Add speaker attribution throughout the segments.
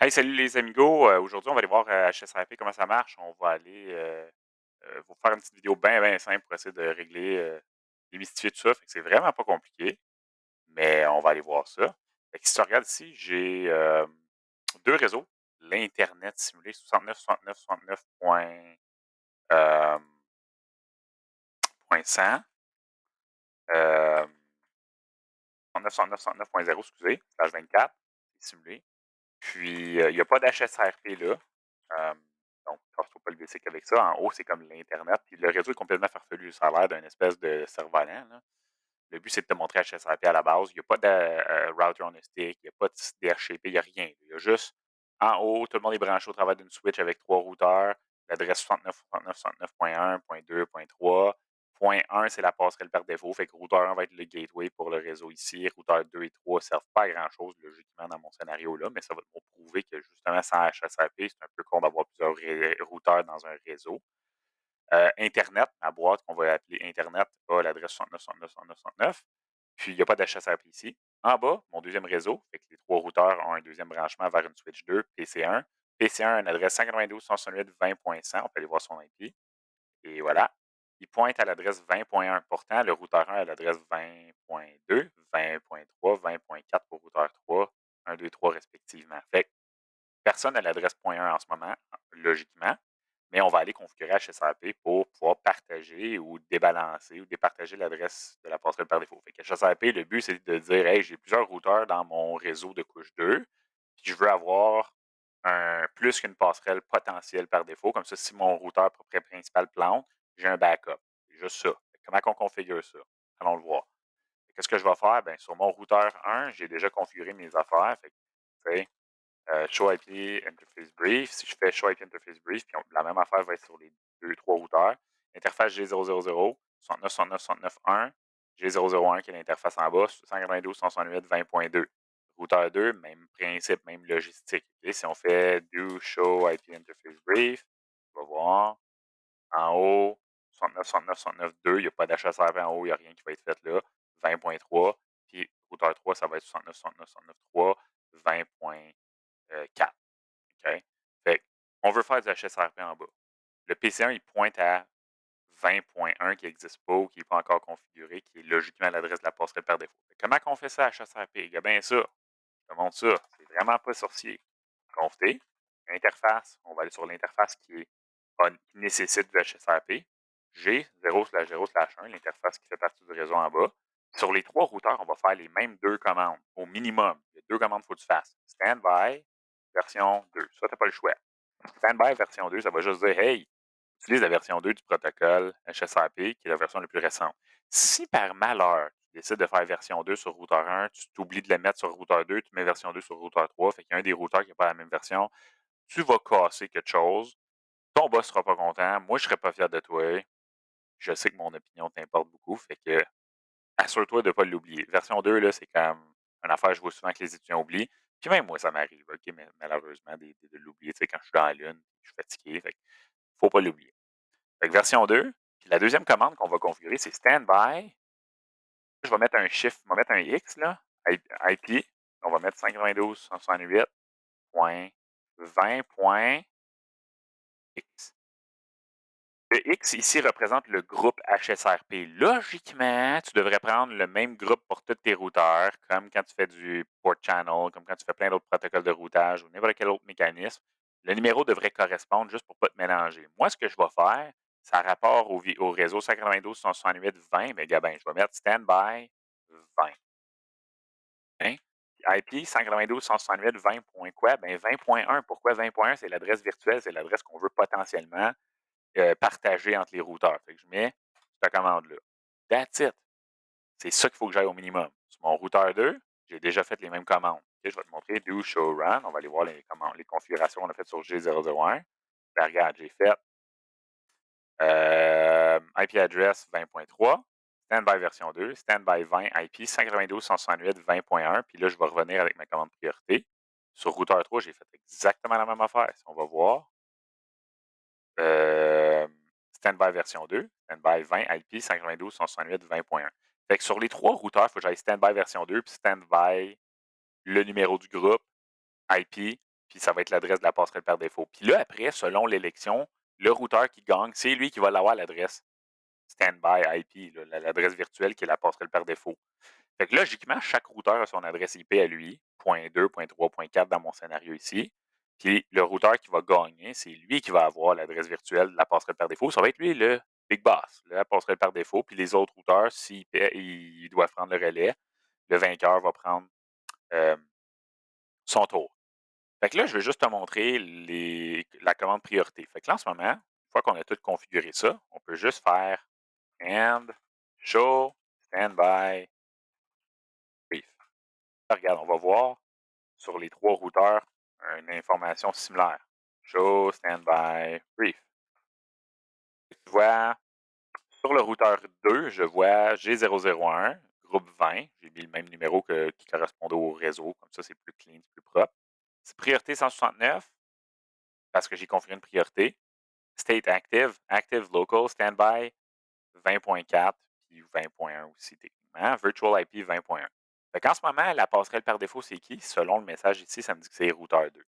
Speaker 1: Hey, salut les amigos. Aujourd'hui, on va aller voir HSRP comment ça marche. On va aller vous faire une petite vidéo bien simple pour essayer de régler, démystifier tout ça. Fait que c'est vraiment pas compliqué, mais on va aller voir ça. Fait que si tu regardes ici, j'ai deux réseaux. L'Internet simulé 69, 69, 69 euh, point 100, euh, 69, 69, 69.0, excusez, slash 24, c'est simulé. Puis, il n'y a pas d'HSRP là. Euh, donc, casse-toi pas le basic avec ça. En haut, c'est comme l'Internet. Puis le réseau est complètement farfelu. Ça a l'air d'une espèce de cerf-volant, là. Le but, c'est de te montrer HSRP à la base. Il n'y a pas de router on a stick, il n'y a pas de DHCP, il n'y a rien. Il y a juste en haut, tout le monde est branché au travers d'une switch avec trois routeurs. L'adresse 69, 69, 69.1, point 2, point 3. Point 1, c'est la passerelle par défaut. Fait que routeur 1 va être le gateway pour le réseau ici. Routeur 2 et 3 ne servent pas à grand-chose, logiquement, dans mon scénario-là, mais ça va me prouver que justement, sans HSRP, c'est un peu con d'avoir plusieurs routeurs dans un réseau. Internet, ma boîte qu'on va appeler Internet, a l'adresse 69, 69, 69, 69. Puis, il n'y a pas d'HSRP ici. En bas, mon deuxième réseau, fait que les trois routeurs ont un deuxième branchement vers une switch 2, PC1. PC1 a une adresse 192.168.20.100. On peut aller voir son IP. Et voilà. Il pointe à l'adresse 20.1. Pourtant, le routeur 1 a l'adresse 20.2, 20.3, 20.4 pour routeur 3, 1, 2, 3 respectivement. Fait que personne n'a l'adresse .1 en ce moment, logiquement, mais on va aller configurer HSRP pour pouvoir partager ou débalancer ou départager l'adresse de la passerelle par défaut. Fait que HSRP, le but, c'est de dire, hey, j'ai plusieurs routeurs dans mon réseau de couche 2, puis je veux avoir plus qu'une passerelle potentielle par défaut. Comme ça, si mon routeur principal plante, j'ai un backup. C'est juste ça. Comment on configure ça? Allons le voir. Qu'est-ce que je vais faire? Ben, sur mon routeur 1, j'ai déjà configuré mes affaires. Fait que, show IP interface brief. Si je fais show IP interface brief, puis la même affaire va être sur les deux, trois routeurs. Interface G000, 69, 69, 69, 1. G001 qui est l'interface en bas, 192, 168, 20.2. Routeur 2, même principe, même logistique. Okay? Si on fait do show IP interface brief, on va voir. En haut, 69, 69, 69, 2, il n'y a pas d'HSRP en haut, il n'y a rien qui va être fait là. 20.3. Puis routeur 3, ça va être 69, 69, 69, 3, 20.4. OK? Fait on veut faire du HSRP en bas. Le PC1, il pointe à 20.1 qui n'existe pas ou qui n'est pas encore configuré, qui est logiquement l'adresse de la passerelle par défaut. Comment on fait ça à HSRP? Il y a bien ça. Je te montre ça. C'est vraiment pas sorcier. Conf T, interface, on va aller sur l'interface qui nécessite du HSRP. G0/0/1, l'interface qui fait partie du réseau en bas. Sur les trois routeurs, on va faire les mêmes deux commandes, au minimum. Il y a deux commandes qu'il faut que tu fasses. Standby, version 2. Ça, tu n'as pas le choix. Standby, version 2, ça va juste dire, hey, utilise la version 2 du protocole HSRP, qui est la version la plus récente. Si par malheur, tu décides de faire version 2 sur routeur 1, tu t'oublies de la mettre sur routeur 2, tu mets version 2 sur routeur 3, fait qu'il y a un des routeurs qui n'a pas la même version, tu vas casser quelque chose, ton boss sera pas content, moi je serai pas fier de toi, je sais que mon opinion t'importe beaucoup, fait que assure-toi de ne pas l'oublier. Version 2, là, c'est comme une affaire que je vois souvent que les étudiants oublient. Puis même moi, ça m'arrive, OK, mais malheureusement, de l'oublier, tu sais, quand je suis dans la lune, je suis fatigué, fait que faut pas l'oublier. Fait que version 2, puis la deuxième commande qu'on va configurer, c'est standby. Je vais mettre un chiffre, je vais mettre un X, là, IP. On va mettre 592.168.20.x. Le X ici représente le groupe HSRP. Logiquement, tu devrais prendre le même groupe pour tous tes routeurs, comme quand tu fais du port channel, comme quand tu fais plein d'autres protocoles de routage ou n'importe quel autre mécanisme. Le numéro devrait correspondre juste pour ne pas te mélanger. Moi, ce que je vais faire, ça a rapport au réseau 192, 168, 20, mais ben, je vais mettre standby 20. Hein? IP 192, 168, 20. Quoi? Ben 20.1. Pourquoi 20.1? C'est l'adresse virtuelle, c'est l'adresse qu'on veut potentiellement partager entre les routeurs. Fait que je mets cette commande-là. That's it. C'est ça qu'il faut que j'aille au minimum. Sur mon routeur 2, j'ai déjà fait les mêmes commandes. Okay, je vais te montrer do show run. On va aller voir les configurations qu'on a faites sur G001. Ben, regarde, j'ai fait IP address 20.3, standby version 2, standby 20, IP 192, 168, 20.1. Puis là, je vais revenir avec ma commande priorité. Sur routeur 3, j'ai fait exactement la même affaire. Si on va voir, standby version 2, standby 20, IP 192, 168, 20.1. Fait que sur les trois routeurs, il faut que j'aille standby version 2, puis standby le numéro du groupe, IP, puis ça va être l'adresse de la passerelle par défaut. Puis là, après, selon l'élection, le routeur qui gagne, c'est lui qui va l'avoir l'adresse standby IP, l'adresse virtuelle qui est la passerelle par défaut. Fait que logiquement, chaque routeur a son adresse IP à lui, point 2, point 3, point 4 dans mon scénario ici. Puis le routeur qui va gagner, c'est lui qui va avoir l'adresse virtuelle de la passerelle par défaut. Ça va être lui le big boss, la passerelle par défaut. Puis les autres routeurs, s'ils ils doivent prendre le relais, le vainqueur va prendre euh, son tour. Fait que là, je vais juste te montrer la commande priorité. Fait que là, en ce moment, une fois qu'on a tout configuré ça, on peut juste faire and show standby brief. Regarde, on va voir sur les 3 routeurs une information similaire. Show standby brief. Tu vois, sur le routeur 2, je vois G001, groupe 20. J'ai mis le même numéro qui correspondait au réseau. Comme ça, c'est plus clean, c'est plus propre. C'est priorité 169 parce que j'ai configuré une priorité. State active, active local, standby 20.4 puis 20.1 aussi techniquement. Virtual IP 20.1. Fait qu'en ce moment, la passerelle par défaut, c'est qui? Selon le message ici, ça me dit que c'est routeur 2.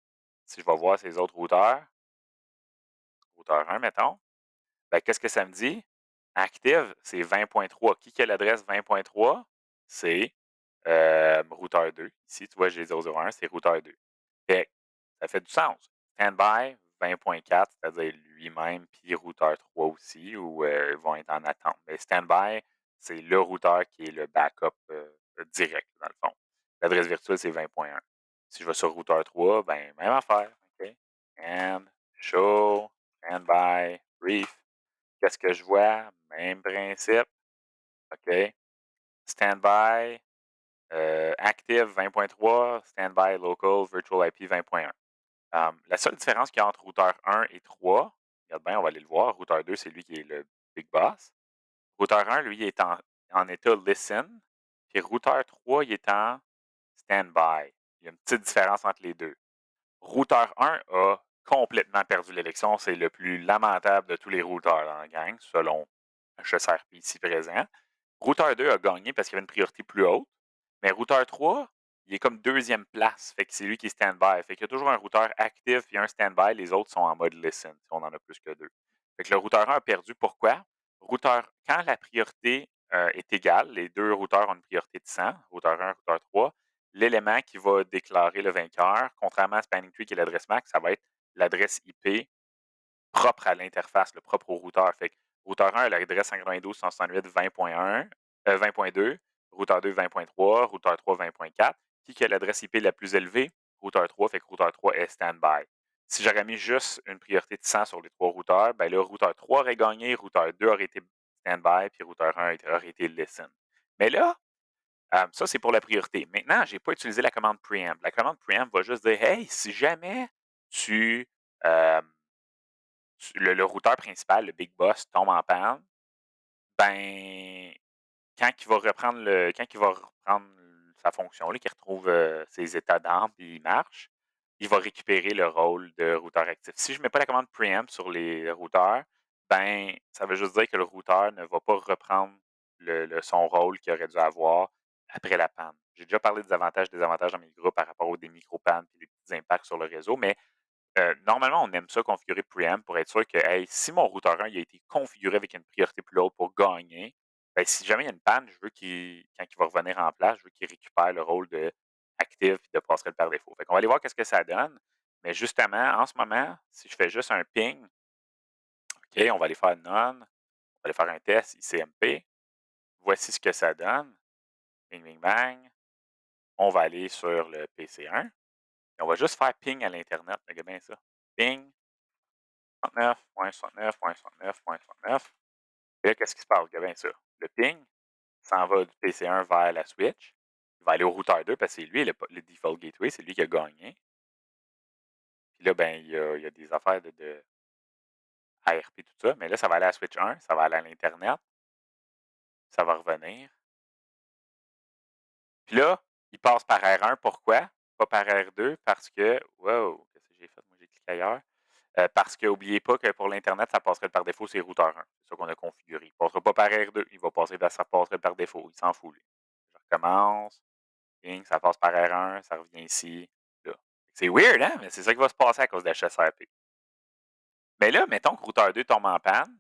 Speaker 1: Si je vais voir ces autres routeurs, routeur 1, mettons, ben, qu'est-ce que ça me dit? Active, c'est 20.3. Qui a l'adresse 20.3? C'est routeur 2. Ici, tu vois, j'ai 001, c'est routeur 2. Fait que ça fait du sens. Standby 20.4, c'est-à-dire lui-même, puis routeur 3 aussi, où ils vont être en attente. Mais standby, c'est le routeur qui est le backup direct, dans le fond. L'adresse virtuelle, c'est 20.1. Si je vais sur routeur 3, ben, même affaire. OK? And, show, standby, brief. Qu'est-ce que je vois? Même principe. OK? Standby, active 20.3, standby local, virtual IP 20.1. La seule différence qu'il y a entre routeur 1 et 3, regarde bien, on va aller le voir. Routeur 2, c'est lui qui est le big boss. Routeur 1, lui, il est en état listen. Puis routeur 3, il est en standby. Il y a une petite différence entre les deux. Routeur 1 a complètement perdu l'élection. C'est le plus lamentable de tous les routeurs dans la gang, selon HSRP ici présent. Routeur 2 a gagné parce qu'il y avait une priorité plus haute. Mais routeur 3, il est comme deuxième place. Fait que c'est lui qui est stand-by. Fait qu'il y a toujours un routeur actif et un stand-by. Les autres sont en mode listen, si on en a plus que deux. Fait que le routeur 1 a perdu. Pourquoi? Quand la priorité est égale, les deux routeurs ont une priorité de 100, routeur 1, routeur 3, l'élément qui va déclarer le vainqueur, contrairement à Spanning Tree qui est l'adresse MAC, ça va être l'adresse IP propre à l'interface, le propre au routeur. Fait que routeur 1 a l'adresse 192.168.20.1, 20.2, routeur 2 20.3, routeur 3 20.4. Qui a l'adresse IP la plus élevée? Routeur 3, fait que routeur 3 est standby. Si j'aurais mis juste une priorité de 100 sur les 3 routeurs, ben là, routeur 3 aurait gagné, routeur 2 aurait été standby, puis routeur 1 aurait été listen. Mais là, ça, c'est pour la priorité. Maintenant, je n'ai pas utilisé la commande preamp. La commande preamp va juste dire, hey, si jamais tu, euh, le routeur principal, le Big Boss, tombe en panne, ben, quand il va reprendre sa fonction, là, qu'il retrouve ses états d'âme et il marche, il va récupérer le rôle de routeur actif. Si je ne mets pas la commande preamp sur les routeurs, ben, ça veut juste dire que le routeur ne va pas reprendre son rôle qu'il aurait dû avoir après la panne. J'ai déjà parlé des avantages et des désavantages dans mes groupes par rapport aux des micro-pannes et des petits impacts sur le réseau, mais normalement, on aime ça configurer preamp pour être sûr que hey, si mon routeur 1 il a été configuré avec une priorité plus haute pour gagner, ben, si jamais il y a une panne, je veux quand il va revenir en place, je veux qu'il récupère le rôle de active et de passerelle par défaut. Fait qu'on va aller voir qu'est-ce que ça donne. Mais justement, en ce moment, si je fais juste un ping, OK, on va aller faire none, on va aller faire un test ICMP. Voici ce que ça donne. Bing, bing, bang. On va aller sur le PC1 et on va juste faire ping à l'Internet. Regardez bien ça. Ping 69.69.69.69. Et là, qu'est-ce qui se passe? Regardez bien ça. Le ping s'en va du PC1 vers la switch. Il va aller au routeur 2 parce que c'est lui le default gateway, c'est lui qui a gagné. Puis là, ben, il y a des affaires de ARP, tout ça. Mais là, ça va aller à la switch 1, ça va aller à l'Internet, ça va revenir. Puis là, il passe par R1. Pourquoi? Pas par R2 parce que. Wow, qu'est-ce que j'ai fait? Moi, j'ai cliqué ailleurs. Parce que n'oubliez pas que pour l'Internet, ça passerait par défaut, c'est routeur 1. C'est ça qu'on a configuré. Il ne passera pas par R2, il va passer par ça passerait par défaut. Il s'en fout, lui. Je recommence. Ping, ça passe par R1, ça revient ici, là. C'est weird, hein? Mais c'est ça qui va se passer à cause de d'HSRP. Mais là, mettons que routeur 2 tombe en panne,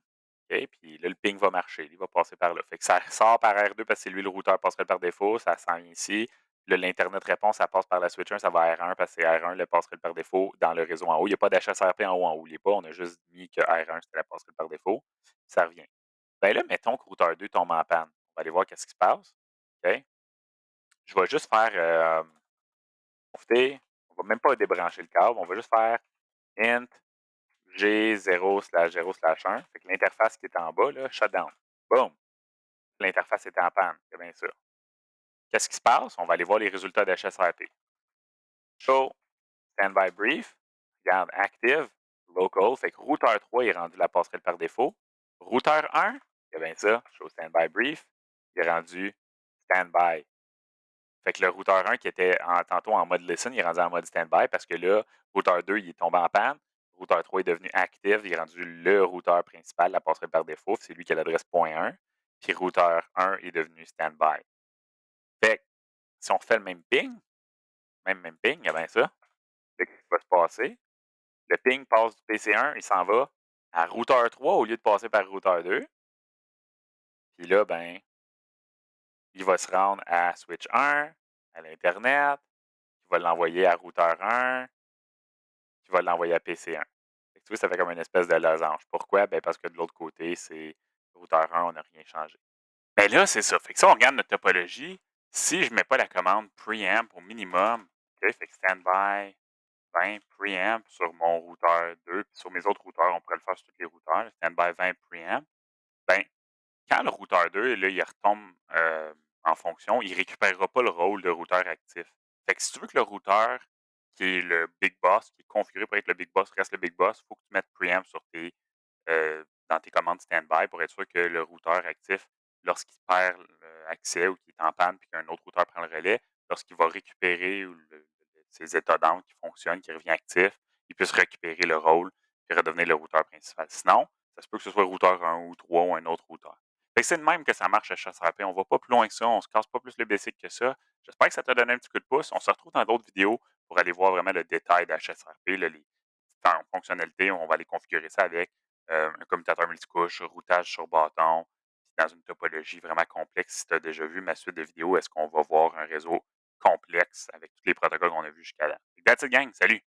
Speaker 1: OK, puis là, le ping va marcher, il va passer par là. Fait que ça sort par R2 parce que c'est lui le routeur passerelle par défaut, ça s'en vient ici. Là, l'Internet répond, ça passe par la switch 1, ça va à R1 parce que c'est R1 le passerelle par défaut dans le réseau en haut. Il n'y a pas d'HSRP en haut, en haut. Il est pas, on a juste mis que R1, c'était la passerelle par défaut. Ça revient. Ben là, mettons que routeur 2 tombe en panne. On va aller voir qu'est-ce qui se passe. OK? Je vais juste faire, écoutez, on va même pas débrancher le câble, on va juste faire int G0/0/1. Fait que l'interface qui est en bas, là, shutdown. Boom! L'interface est en panne. C'est bien ça. Qu'est-ce qui se passe? On va aller voir les résultats d'HSRP. Show, standby brief. Regarde, active, local. Fait que routeur 3 est rendu la passerelle par défaut. Routeur 1, c'est bien ça. Show standby brief. Il est rendu standby. Fait que le routeur 1 qui était tantôt en mode listen, il est rendu en mode standby parce que là, routeur 2, il est tombé en panne. Routeur 3 est devenu active, il est rendu le routeur principal, la passerelle par défaut. C'est lui qui a l'adresse .1. Puis routeur 1 est devenu standby. Fait que si on refait le même ping, même ping, il y a bien ça. Fait qu'est-ce qui va se passer? Le ping passe du PC1, il s'en va à routeur 3 au lieu de passer par routeur 2. Puis là, ben, il va se rendre à switch 1, à l'Internet, il va l'envoyer à routeur 1, qui va l'envoyer à PC1. Fait que tu vois, ça fait comme une espèce de losange. Pourquoi? Ben parce que de l'autre côté, c'est routeur 1, on n'a rien changé. Ben là, c'est ça. Fait que si on regarde notre topologie, si je ne mets pas la commande preamp au minimum, OK, fait que standby 20 preamp sur mon routeur 2, puis sur mes autres routeurs, on pourrait le faire sur tous les routeurs, standby 20 preamp, ben quand le routeur 2, là, il retombe en fonction, il ne récupérera pas le rôle de routeur actif. Fait que si tu veux que le routeur, qui est le big boss, qui est configuré pour être le big boss, reste le big boss, il faut que tu mettes preamp sur dans tes commandes standby pour être sûr que le routeur actif, lorsqu'il perd accès ou qu'il est en panne puis qu'un autre routeur prend le relais, lorsqu'il va récupérer ses états d'âme qui fonctionnent, qui revient actif, il puisse récupérer le rôle et redevenir le routeur principal. Sinon, ça se peut que ce soit routeur 1 ou 3 ou un autre routeur. Fait que c'est de même que ça marche à HSRP. On ne va pas plus loin que ça, on se casse pas plus le basic que ça. J'espère que ça t'a donné un petit coup de pouce. On se retrouve dans d'autres vidéos pour aller voir vraiment le détail d'HSRP, là, les fonctionnalités. On va aller configurer ça avec un commutateur multicouche, routage sur bâton, dans une topologie vraiment complexe. Si tu as déjà vu ma suite de vidéos, est-ce qu'on va voir un réseau complexe avec tous les protocoles qu'on a vus jusqu'à là? That's it, gang. Salut!